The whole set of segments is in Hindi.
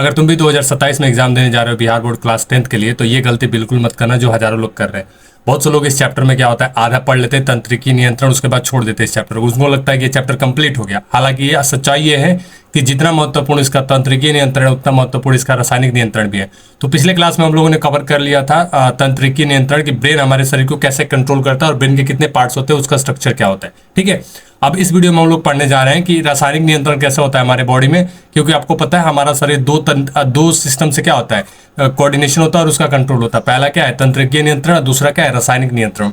अगर तुम भी 2027 में एग्जाम देने जा रहे हो बिहार बोर्ड क्लास 10th के लिए, तो ये गलती बिल्कुल मत करना जो हजारों लोग कर रहे हैं। बहुत से लोग इस चैप्टर में क्या होता है, आधा पढ़ लेते हैं तंत्रिकी नियंत्रण, उसके बाद छोड़ देते हैं इस चैप्टर को। उसको लगता है कि ये चैप्टर कंप्लीट हो गया। हालांकि ये सच्चाई ये है कि जितना महत्वपूर्ण इसका तंत्रिकीय नियंत्रण है, उतना महत्वपूर्ण इसका रासायनिक नियंत्रण भी है। तो पिछले क्लास में हम लोगों ने कवर कर लिया था तंत्रिकीय नियंत्रण की, ब्रेन हमारे शरीर को कैसे कंट्रोल करता है और ब्रेन के कितने पार्ट्स होते हैं, उसका स्ट्रक्चर क्या होता है। ठीक है, अब इस वीडियो में हम लोग पढ़ने जा रहे हैं कि रासायनिक नियंत्रण कैसे होता है हमारे बॉडी में, क्योंकि आपको पता है हमारा शरीर दो सिस्टम से क्या होता है, कोऑर्डिनेशन होता है और उसका कंट्रोल होता है। पहला क्या है, तंत्रिकीय नियंत्रण, और दूसरा क्या है, रासायनिक नियंत्रण।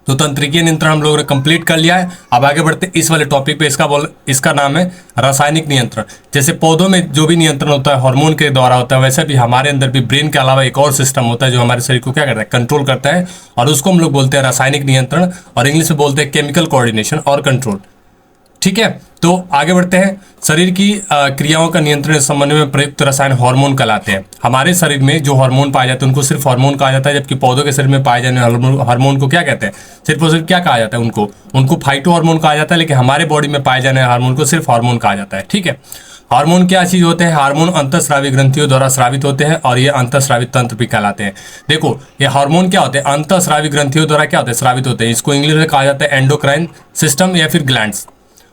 तो तंत्रिकीय नियंत्रण हम लोगों ने कंप्लीट कर लिया है। अब आगे बढ़ते इस वाले टॉपिक पे। इसका नाम है रासायनिक नियंत्रण। जैसे पौधों में जो भी नियंत्रण होता है हार्मोन के द्वारा होता है, वैसे भी हमारे अंदर भी ब्रेन के अलावा एक और सिस्टम होता है जो हमारे शरीर को क्या करता है, कंट्रोल करता है, और उसको हम लोग बोलते हैं रासायनिक नियंत्रण, और इंग्लिश में बोलते हैं केमिकल कोऑर्डिनेशन और कंट्रोल। ठीक है, तो आगे बढ़ते हैं। शरीर की क्रियाओं का नियंत्रण संबंध में प्रयुक्त रसायन हार्मोन कहलाते हैं। हमारे शरीर में जो हार्मोन पाए जाते हैं उनको सिर्फ हार्मोन कहा जाता है, जबकि पौधों के शरीर में पाए जाने वाले हार्मोन को क्या कहते हैं, सिर्फ और सिर्फ क्या कहा जाता है, उनको फाइटो हार्मोन कहा जाता है। लेकिन हमारे बॉडी में पाए जाने वाले हार्मोन को सिर्फ हार्मोन कहा जाता है। ठीक है, हार्मोन क्या चीज होते हैं, हार्मोन अंतःस्रावी ग्रंथियों द्वारा स्रावित होते हैं और ये अंतःस्रावी तंत्र भी कहलाते हैं। देखो ये हार्मोन क्या होते हैं, अंतःस्रावी ग्रंथियों द्वारा क्या होते हैं, स्रावित होते हैं। इसको इंग्लिश में कहा जाता है एंडोक्राइन सिस्टम या फिर ग्लैंड्स।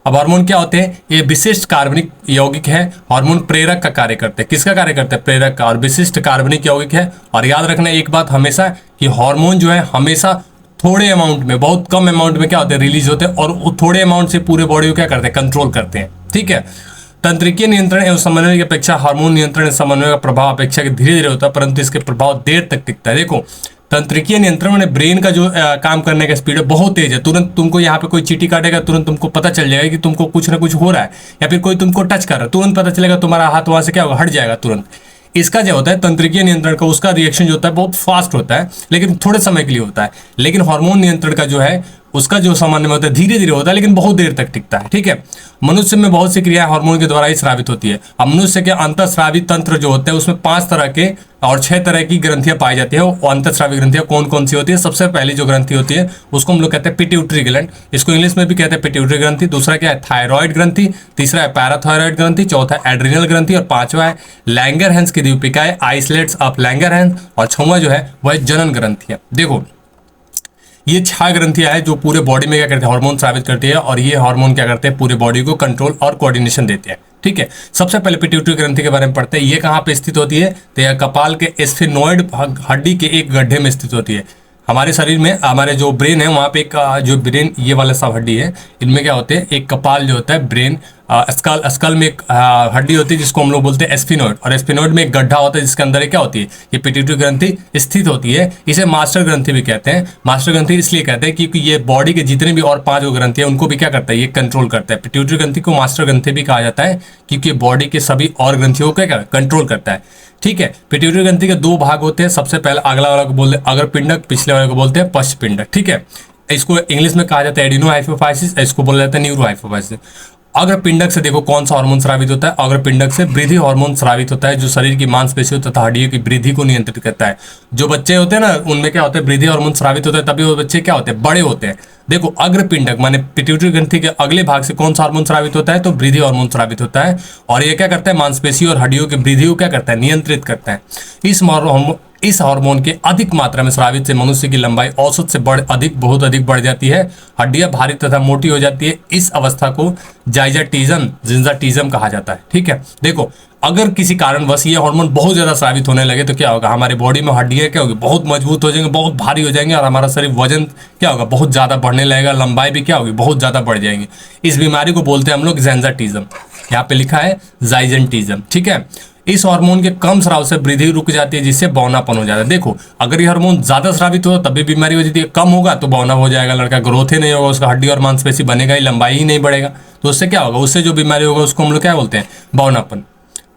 अब हार्मोन क्या होते हैं, ये विशिष्ट कार्बनिक यौगिक है। हार्मोन प्रेरक का कार्य करते हैं। किसका कार्य करते हैं, प्रेरक का, और विशिष्ट कार्बनिक यौगिक है। और याद रखना एक बात हमेशा कि हार्मोन जो है हमेशा थोड़े अमाउंट में, बहुत कम अमाउंट में क्या होते हैं, रिलीज होते हैं, और थोड़े अमाउंट से पूरे बॉडी को क्या करते हैं, कंट्रोल करते हैं। ठीक है, तंत्रिकीय नियंत्रण एवं समन्वय की अपेक्षा हार्मोन नियंत्रण समन्वय का प्रभाव अपेक्षा धीरे धीरे होता है, परंतु इसके प्रभाव देर तक टिकता है। देखो तंत्रिकीय नियंत्रण में ब्रेन का जो काम करने का स्पीड है बहुत तेज है। तुरंत तुमको यहाँ पे कोई चींटी काटेगा, तुरंत तुमको पता चल जाएगा कि तुमको कुछ ना कुछ हो रहा है, या फिर कोई तुमको टच कर रहा है, तुरंत पता चलेगा, तुम्हारा हाथ वहां से क्या होगा, हट जाएगा तुरंत। इसका जो होता है तंत्रिकीय नियंत्रण का, उसका रिएक्शन जो होता है बहुत फास्ट होता है, लेकिन थोड़े समय के लिए होता है। लेकिन हार्मोन नियंत्रण का जो है उसका जो सामान्य में होता है धीरे धीरे होता है, लेकिन बहुत देर तक टिकता है। ठीक है, मनुष्य में बहुत सी क्रियाएं हार्मोन के द्वारा ही स्रावित होती है। अब मनुष्य के अंतःस्रावी तंत्र जो होते हैं उसमें 5 तरह के और 6 तरह की ग्रंथियां पाई जाती है। वो अंतःस्रावी ग्रंथियां कौन कौन सी होती है, सबसे पहली जो ग्रंथि होती है उसको हम लोग कहते हैं पिट्यूटरी ग्लैंड। इसको इंग्लिश में भी कहते हैं पिट्यूटरी ग्रंथि। दूसरा क्या है, थायराइड ग्रंथि। तीसरा है पैराथायराइड ग्रंथि। चौथा है एड्रिनल ग्रंथि। और पांचवा है लैंगरहैंस की दीपिकाएं, आइसलेट्स ऑफ लैंगरहैंस। और छठवां जो है वह जनन ग्रंथि है। देखो ये 6 ग्रंथियां हैं जो पूरे बॉडी में क्या करते हैं, हार्मोन स्रावित करती है, और ये हार्मोन क्या करते हैं, पूरे बॉडी को कंट्रोल और कोऑर्डिनेशन देते हैं। ठीक है, सबसे पहले पिट्यूटरी ग्रंथि के बारे में पढ़ते हैं। ये कहाँ पे स्थित होती है, तो यह कपाल के स्फेनोइड हड्डी के एक गड्ढे में स्थित होती है। हमारे शरीर में हमारे जो ब्रेन है वहाँ पे एक जो ब्रेन ये वाला सब हड्डी है, इनमें क्या होते हैं, एक कपाल जो होता है ब्रेन, स्कल में एक हड्डी होती है जिसको हम लोग बोलते हैं स्फेनोइड, और स्फेनोइड में एक गड्ढा होता है जिसके अंदर क्या होती है, ये पिट्यूटरी ग्रंथि स्थित होती है। इसे मास्टर ग्रंथि भी कहते हैं। मास्टर ग्रंथि इसलिए कहते हैं क्योंकि ये बॉडी के जितने भी और 5 ग्रंथि है उनको भी क्या करता है, ये कंट्रोल करता है। पिट्यूटरी ग्रंथि को मास्टर ग्रंथि भी कहा जाता है क्योंकि बॉडी के सभी और ग्रंथियों को क्या कंट्रोल करता है। ठीक है, पिट्यूटरी ग्रंथि के 2 भाग होते हैं। सबसे पहले अगला वाला को बोलते हैं अग्र पिंडक, पिछले वाले को बोलते हैं पश्च पिंडक। ठीक है, इसको इंग्लिश में कहा जाता है एडिनो हाइपोफाइसिस, इसको बोला जाता है न्यूरो हाइपोफाइसिस। अग्र पिंडक से देखो कौन सा हार्मोन स्रावित होता है, अग्र पिंडक से वृद्धि हार्मोन स्रावित होता है जो शरीर की मांसपेशियों तथा हड्डियों की वृद्धि को नियंत्रित करता है। जो बच्चे होते हैं ना उनमें क्या होता है, वृद्धि हार्मोन स्रावित होता है, तभी वो बच्चे क्या होते हैं, बड़े होते हैं। देखो अग्र पिंडक माने पिट्यूटरी ग्रंथि के अगले भाग से कौन सा हार्मोन स्रावित होता है, तो वृद्धि हार्मोन स्रावित होता है, और ये क्या करता है, मांसपेशियों और हड्डियों की वृद्धि को क्या करता है, नियंत्रित करता है। इस हार्मोन के अधिक मात्रा में स्रावित से मनुष्य की लंबाई औसत से बहुत अधिक बढ़ जाती है, हड्डियां भारी तथा मोटी हो जाती है। इस अवस्था को जिंजाटिज्म कहा जाता है। ठीक है, देखो अगर किसी कारणवश ये हार्मोन बहुत ज्यादा स्रावित होने लगे तो क्या होगा, हमारे बॉडी में हड्डियां क्या होगी, बहुत मजबूत हो जाएंगे, बहुत भारी हो जाएंगे, और हमारा शरीर वजन क्या होगा, बहुत ज्यादा बढ़ने लगेगा, लंबाई भी क्या होगी, बहुत ज्यादा बढ़ जाएंगे। इस बीमारी को बोलते हैं हम लोग जिंजाटिज्म। यहाँ पे लिखा है जाइजेंटिज्म। ठीक है, इस हार्मोन के कम स्राव से वृद्धि रुक जाती है जिससे बौनापन हो जाता है। देखो अगर ये हार्मोन ज्यादा स्रावित हो तब भी बीमारी हो जाती है, कम होगा तो बौना हो जाएगा, लड़का ग्रोथ ही नहीं होगा, उसका हड्डी और मांसपेशी बनेगा ही, लंबाई ही नहीं बढ़ेगा, तो उससे क्या होगा, उससे जो बीमारी होगा उसको हम लोग क्या बोलते हैं, बौनापन।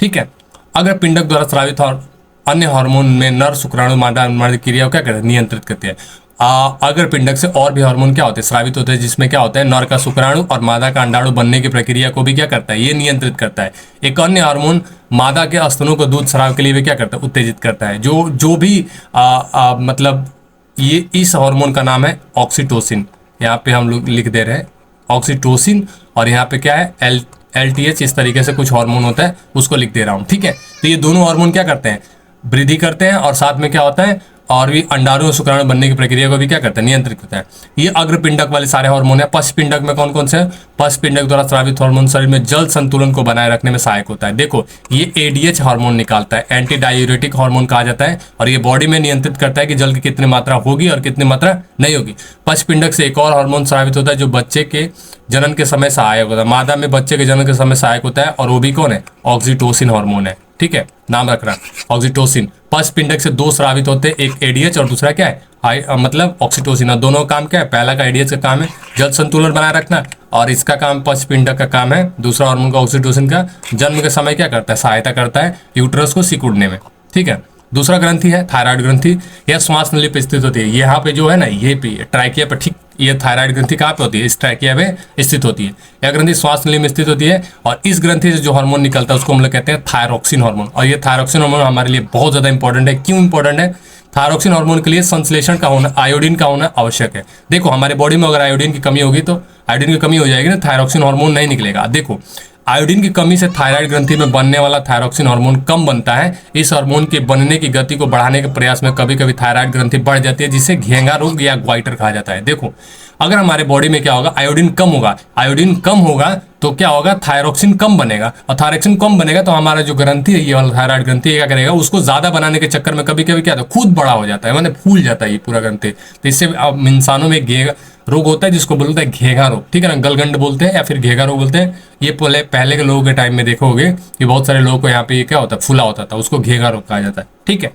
ठीक है, अगर पिंडक द्वारा स्रावित और अन्य हार्मोन में नर शुक्राणु मादा क्रिया को क्या करते हैं, नियंत्रित करते हैं। अगर पिंडक से और भी हार्मोन क्या होते हैं, स्रावित होते हैं, जिसमें क्या होता है, नर का शुक्राणु और मादा का अंडाणु बनने की प्रक्रिया को भी क्या करता है, ये नियंत्रित करता है। एक अन्य हार्मोन मादा के स्तनों को दूध स्राव के लिए भी क्या करता है, उत्तेजित करता है। जो भी मतलब ये इस हार्मोन का नाम है ऑक्सीटोसिन। यहाँ पे हम लोग लिख दे रहे हैं ऑक्सीटोसिन, और यहाँ पे क्या है LTH इस तरीके से कुछ हार्मोन होता है, उसको लिख दे रहा हूँ, ठीक है। तो ये दोनों हार्मोन क्या करते हैं, वृद्धि करते हैं, और साथ में क्या होता है, और भी अंडाणु और शुक्राणु बनने की प्रक्रिया को भी क्या करता है, नियंत्रित करता है। ये अग्रपिंडक वाले सारे हार्मोन है। पश्च पिंडक में कौन कौन से है, पश्च पिंडक द्वारा स्रावित हार्मोन शरीर में जल संतुलन को बनाए रखने में सहायक होता है। देखो ये ADH हार्मोन निकालता है, एंटी डायूरेटिक हार्मोन कहा जाता है, और ये बॉडी में नियंत्रित करता है कि जल की कितनी मात्रा होगी और कितनी मात्रा नहीं होगी। पश्च पिंडक से एक और हार्मोन स्रावित होता है जो बच्चे के जनन के समय सहायक होता है, मादा में बच्चे के जनन के समय सहायक होता है, और वो भी कौन है, ऑक्सीटोसिन हार्मोन है, ठीक है, नाम रख रहा ऑक्सीटोसिन। पश्च पिंडक से दो स्रावित होते हैं, एक ADH और दूसरा क्या है, मतलब ऑक्सीटोसिन। और दोनों काम क्या है, पहला का ADH का काम है जल संतुलन बनाए रखना, और इसका काम पश्च पिंडक का काम है, दूसरा हार्मोन का ऑक्सीटोसिन का जन्म के समय क्या करता है, सहायता करता है यूट्रस को सिकुड़ने में, ठीक है। दूसरा ग्रंथि है थायराइड ग्रंथि, यह श्वास नली पे स्थित होती है। यहाँ पे जो है ना, ये पे ट्रैकिया पे, ठीक, ये थायराइड ग्रंथि कहाँ पे होती है, इस ट्रैकिया पे स्थित होती है। यह ग्रंथि श्वास नली में स्थित होती है, और इस ग्रंथि से जो हार्मोन निकलता है उसको हम लोग कहते हैं थायरोक्सिन हार्मोन। और ये थायरोक्सिन हार्मोन हमारे लिए बहुत ज़्यादा इंपॉर्टेंट है। क्यों इंपॉर्टेंट है, थायरोक्सिन हार्मोन के लिए संश्लेषण का होना, आयोडीन का होना आवश्यक है। देखो हमारे बॉडी में अगर आयोडीन की कमी होगी तो आयोडीन की कमी हो जाएगी ना, थायरोक्सिन हार्मोन नहीं निकलेगा। देखो आयोडीन की कमी से थायराइड ग्रंथि में बनने वाला थायरोक्सिन हार्मोन कम बनता है। इस हार्मोन के बनने की गति को बढ़ाने के प्रयास में कभी कभी थायराइड ग्रंथि बढ़ जाती है, जिसे घेंगा रोग या ग्वाइटर कहा जाता है। देखो अगर हमारे बॉडी में क्या होगा, आयोडीन कम होगा, आयोडीन कम होगा तो क्या होगा, थायरोक्सिन कम बनेगा, और थायरोक्सिन कम बनेगा तो हमारा जो ग्रंथि है, ये वाला थायराइड ग्रंथि क्या करेगा, उसको ज्यादा बनाने के चक्कर में कभी कभी क्या होता है, खुद बड़ा हो जाता है, माने फूल जाता है ये पूरा ग्रंथि। तो इससे इंसानों में घेंगा रोग होता है, जिसको बोलते हैं घेंगा रोग, ठीक है ना, गलगंड बोलते हैं या फिर घेंगा रोग बोलते हैं। ये पहले के लोगों के टाइम में देखोगे कि बहुत सारे लोगों को यहाँ पे ये क्या होता है, फूला होता था, उसको घेंगा रोग कहा जाता है, ठीक है।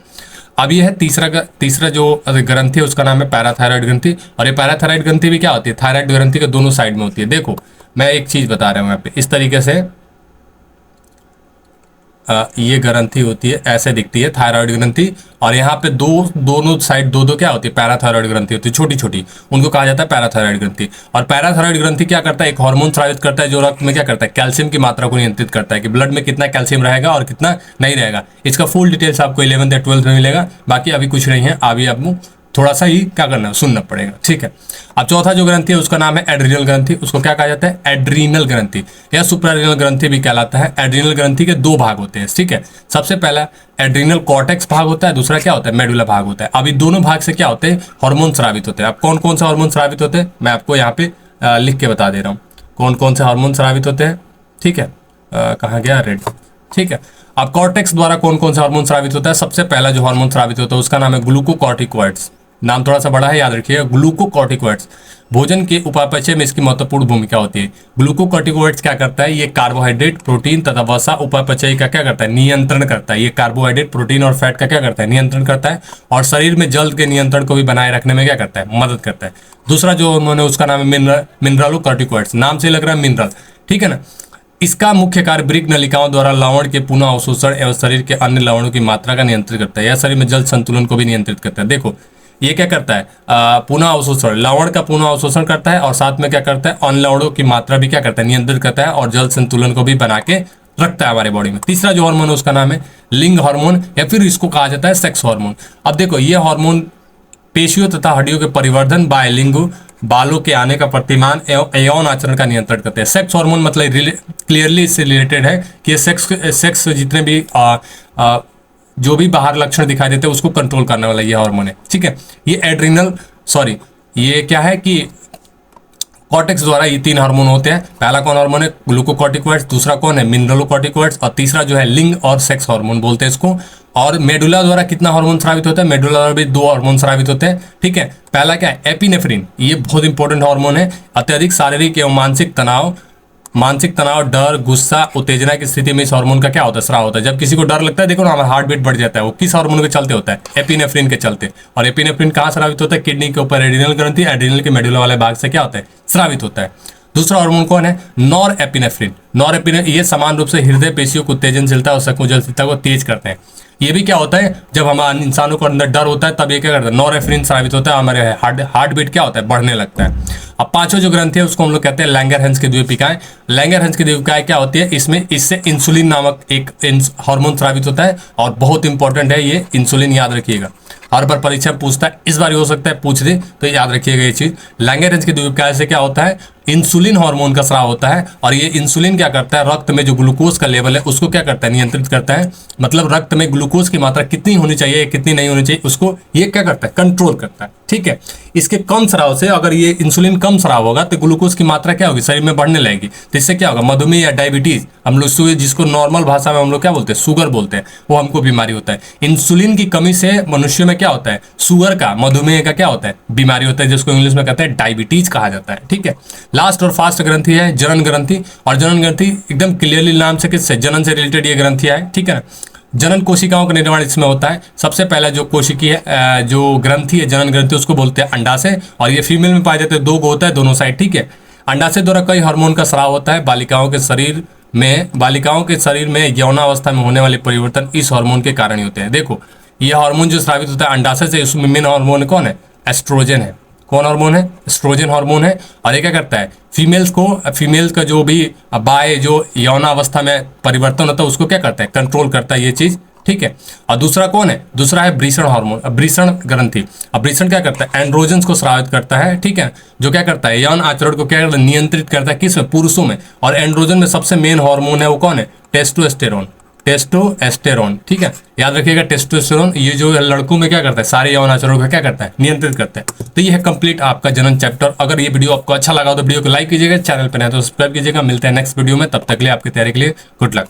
अब ये है तीसरा जो ग्रंथि है उसका नाम है पैराथायराइड ग्रंथि। और ये पैराथायराइड ग्रंथि भी क्या होती है, थायराइड ग्रंथि के दोनों साइड में होती है। देखो मैं एक चीज बता रहा हूँ यहाँ पे, इस तरीके से ये ग्रंथि होती है, ऐसे दिखती है थायराइड ग्रंथि, और यहाँ पे दोनों साइड दो क्या होती है, पैराथायराइड ग्रंथि होती है, छोटी छोटी, उनको कहा जाता है पैराथायराइड ग्रंथि। और पैराथायराइड ग्रंथि क्या करता है, एक हार्मोन स्रावित करता है जो रक्त में क्या करता है, कैल्शियम की मात्रा को नियंत्रित करता है, कि ब्लड में कितना कैल्शियम रहेगा और कितना नहीं रहेगा। इसका फुल डिटेल्स आपको 11th या 12th में मिलेगा, बाकी अभी कुछ नहीं है, अभी आपको थोड़ा सा ही क्या करना है, सुनना पड़ेगा, ठीक है। अब चौथा जो ग्रंथि है उसका नाम है एड्रीनल ग्रंथि। उसको क्या कहा जाता है, एड्रीनल ग्रंथि या सुप्रारीनल ग्रंथि भी कहलाता है। एड्रीनल ग्रंथि के दो भाग होते हैं, ठीक है। सबसे पहला एड्रीनल कॉर्टेक्स भाग होता है, दूसरा क्या होता है, मेडुला भाग होता है। अभी दोनों भाग से क्या होते हैं, हार्मोन स्रावित होते हैं। अब कौन कौन से हार्मोन स्रावित होते हैं मैं आपको यहाँ पे लिख के बता दे रहा हूँ, कौन कौन से हार्मोन स्रावित होते हैं, ठीक है। कहाँ गया रेड, ठीक है। अब कॉर्टेक्स द्वारा कौन कौन सा हार्मोन स्रावित होता है, सबसे पहला जो हार्मोन स्रावित होता है उसका नाम है ग्लूकोकॉर्टिकॉइड्स। नाम थोड़ा सा बड़ा है, याद रखिएगा, ग्लूकोकॉर्टिकॉइड्स। भोजन के उपापचय में इसकी महत्वपूर्ण भूमिका होती है। ग्लूकोकॉर्टिकॉइड्स क्या करता है, ये कार्बोहाइड्रेट, प्रोटीन तथा वसा उपापचय का क्या करता है, नियंत्रण करता है। ये कार्बोहाइड्रेट, प्रोटीन और फैट का क्या करता है, नियंत्रण करता है, और शरीर में जल के नियंत्रण को भी बनाए रखने में क्या करता है, मदद करता है। दूसरा जो उन्होंने उसका नाम है मिनरलोकॉर्टिकॉइड्स, नाम से लग रहा है मिनरल, ठीक है ना। इसका मुख्य कार्य वृक्क नलिकाओं द्वारा लवण के पुनः अवशोषण एवं शरीर के अन्य लवणों की मात्रा का नियंत्रित करता है। यह शरीर में जल संतुलन को भी नियंत्रित करता है। देखो ये क्या करता है, पुनः अवशोषण, लवण का पुनः अवशोषण करता है, और साथ में क्या करता है, अन्य लवणों की मात्रा भी क्या करता है, नियंत्रित करता है, और जल संतुलन को भी बना के रखता है हमारे बॉडी में। तीसरा जो हार्मोन है उसका नाम है लिंग हार्मोन, या फिर इसको कहा जाता है सेक्स हार्मोन। अब देखो ये हार्मोन पेशियों तथा हड्डियों के परिवर्धन, बायलिंग, बालों के आने का प्रतिमान एवं यौन आचरण का नियंत्रण करते हैं। सेक्स हार्मोन मतलब क्लियरली इससे रिलेटेड है कि सेक्स जितने भी जो भी बाहर लक्षण दिखाई देते हैं उसको कंट्रोल करने वाला ये हार्मोन है, ठीक है। ये क्या है कि कॉर्टेक्स द्वारा ये तीन हार्मोन होते हैं। पहला कौन हार्मोन है, ग्लूकोकॉर्टिकॉइड्स, दूसरा कौन है, मिनरलोकॉर्टिकॉइड्स, और तीसरा जो है लिंग और सेक्स हार्मोन बोलते हैं इसको। और मेडुला द्वारा कितना हार्मोन स्रावित होता है, मेडुला द्वारा भी दो हार्मोन स्रावित होते हैं, ठीक है। पहला क्या है, एपिनेफ्रिन, ये बहुत इंपॉर्टेंट हार्मोन है। अत्यधिक शारीरिक एवं मानसिक तनाव, डर, गुस्सा, उत्तेजना की स्थिति में इस हार्मोन का क्या होता है, स्राव होता है। जब किसी को डर लगता है, देखो ना, हमारा हार्ट बीट बढ़ जाता है, वो किस हार्मोन के चलते होता है, एपिनेफ्रिन के चलते। और एपिनेफ्रिन कहाँ स्रावित होता है, किडनी के ऊपर एड्रीनल ग्रंथि, एड्रीनल के मेडुला वाले भाग से क्या होता है, स्रावित होता है। दूसरा हार्मोन कौन है, नॉरएपिनेफ्रिन, ये समान रूप से हृदय पेशियों को उत्तेजनशीलता और संकुचनशीलता को तेज करते हैं। ये भी क्या होता है, जब हमारे इंसानों को अंदर डर होता है तब ये क्या करता है, नॉरएपिनेफ्रिन स्रावित होता है, हमारे हार्ट बीट क्या होता है, बढ़ने लगता है। अब पांचों जो ग्रंथि है उसको हम लोग कहते हैं लैंगरहैंस की द्वीपिकाएं। लैंगरहैंस की द्वीपिकाएं क्या होती है, इससे इंसुलिन नामक एक हार्मोन स्रावित होता है, और बहुत इंपॉर्टेंट है ये इंसुलिन, याद रखिएगा। हर बार परीक्षा पूछता है, इस बार हो सकता है पूछ दे, तो याद रखिएगा ये चीज। लैंगरहैंस की द्वीपिकाएं से क्या होता है, इंसुलिन हार्मोन का स्राव होता है, और ये इंसुलिन क्या करता है, रक्त में जो ग्लूकोज का लेवल है उसको क्या करता है, नियंत्रित करता है। मतलब रक्त में ग्लूकोज की मात्रा कितनी होनी चाहिए, कितनी नहीं होनी चाहिए, उसको ये क्या करता है, कंट्रोल करता है। ठीक है, इसके कम स्राव से, अगर ये इंसुलिन कम स्राव होगा तो ग्लूकोज की मात्रा क्या होगी, शरीर में बढ़ने लगेगी। तो इससे क्या होगा, मधुमेह या डायबिटीज, हम लोग जिसको नॉर्मल भाषा में हम लोग क्या बोलते हैं, शुगर बोलते हैं, वो हमको बीमारी होता है। इंसुलिन की कमी से मनुष्य में क्या होता है, शुगर का, मधुमेह का क्या होता है, बीमारी होता है, जिसको इंग्लिश में कहते हैं डायबिटीज कहा जाता है। ठीक है, लास्ट और फास्ट ग्रंथि है जनन ग्रंथि, और जनन ग्रंथि एकदम क्लियरली नाम से किससे, जनन से रिलेटेड ये ग्रंथि है। ठीक है ना, जनन कोशिकाओं का निर्माण इसमें होता है। सबसे पहला जो कोशिकी है, जो ग्रंथि है जनन ग्रंथि, उसको बोलते हैं अंडाशय, और ये फीमेल में पाए जाते हैं, 2 को होता है दोनों साइड। ठीक है, अंडाशय द्वारा कई हार्मोन का स्राव होता है। बालिकाओं के शरीर में यौनावस्था में होने वाले परिवर्तन इस हार्मोन के कारण ही होते हैं। देखो, ये हार्मोन जो स्रावित होता है अंडाशय से, उसमें मेन हार्मोन कौन है, एस्ट्रोजन है। कौन हार्मोन है, एस्ट्रोजन हार्मोन है। और ये क्या करता है, फीमेल्स का जो भी जो यौनावस्था में परिवर्तन होता है उसको क्या करता है, कंट्रोल करता है ये चीज। ठीक है, और दूसरा कौन है, दूसरा है वृषण हार्मोन, वृषण ग्रंथि। अब वृषण क्या करता है, एंड्रोजन्स को स्रावित करता है। ठीक है, जो क्या करता है, यौन आचरण को क्या करता है, नियंत्रित करता है, किस में, पुरुषों में। और एंड्रोजन में सबसे मेन हार्मोन है वो कौन है, टेस्टोस्टेरोन। ठीक है, याद रखिएगा, टेस्टोस्टेरोन ये जो लड़कों में क्या करता है, सारे यौन आचरण को क्या करता है, नियंत्रित करता है। तो ये है कंप्लीट आपका जनन चैप्टर। अगर ये वीडियो आपको अच्छा लगा तो वीडियो को लाइक कीजिएगा, चैनल पर नए तो सब्सक्राइब कीजिएगा। मिलते हैं नेक्स्ट वीडियो में, तब तक के लिए आपकी तैयारी के लिए गुड लक।